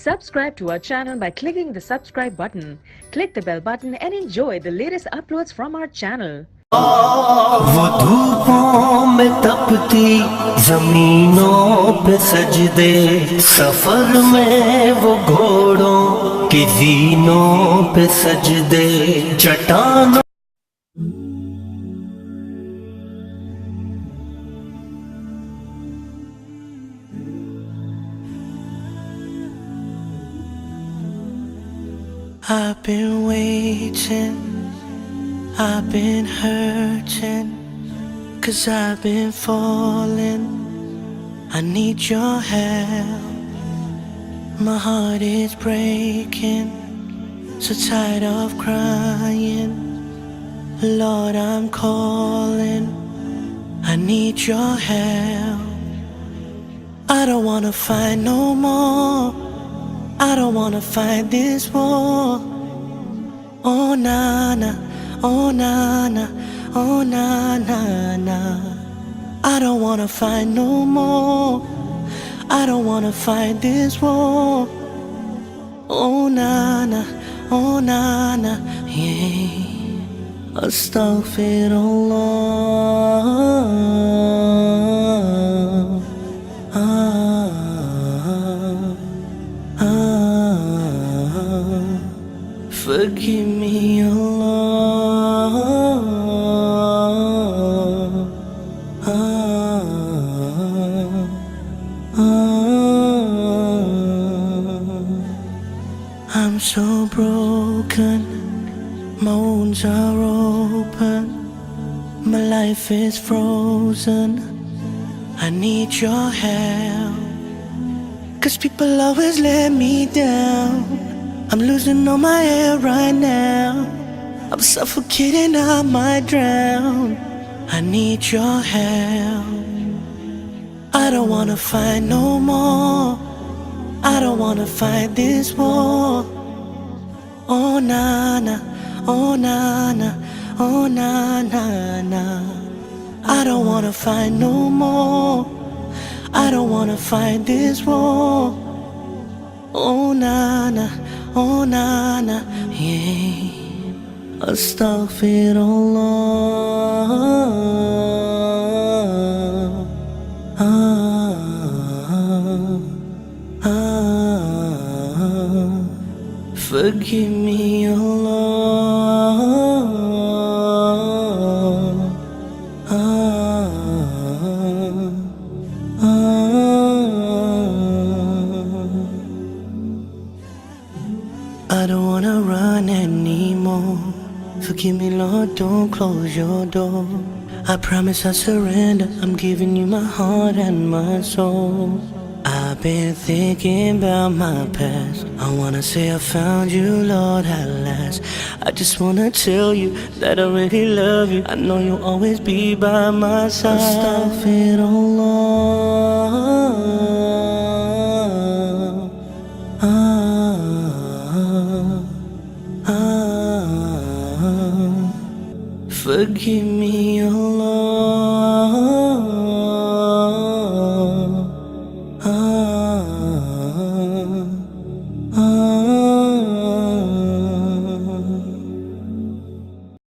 Subscribe to our channel by clicking the subscribe button. Click the bell button and enjoy the latest uploads from our channel. वो धूपों में तपती जमीनों पे सजदे, सफर में वो घोड़ों की जीनों पे सजदे, चट्टानों I've been waiting, I've been hurting, 'cause I've been falling. I need your help. My heart is breaking, so tired of crying. Lord, I'm calling, I need your help. I don't wanna fight no more, I don't wanna fight this war. Oh na na, oh na na, oh na na na. I don't wanna fight no more, I don't wanna fight this war. Oh na na, oh na na, yeah. Astaghfirullah. Forgive me, Allah. I'm so broken, my wounds are open, my life is frozen. I need your help, 'cause people always let me down. I'm losing all my air right now, I'm suffocating, I might drown. I need your help. I don't wanna fight no more, I don't wanna fight this war. Oh na na, oh na na, oh na na na. I don't wanna fight no more, I don't wanna fight this war. Oh na na, oh na na, yeah. Astaghfirullah. Forgive me, Allah. I don't wanna run anymore. Forgive me, Lord, don't close your door. I promise I surrender, I'm giving you my heart and my soul. I've been thinking about my past, I wanna say I found you, Lord, at last. I just wanna tell you that I really love you, I know you'll always be by my side. Astaghfirullah. Forgive me, Allah.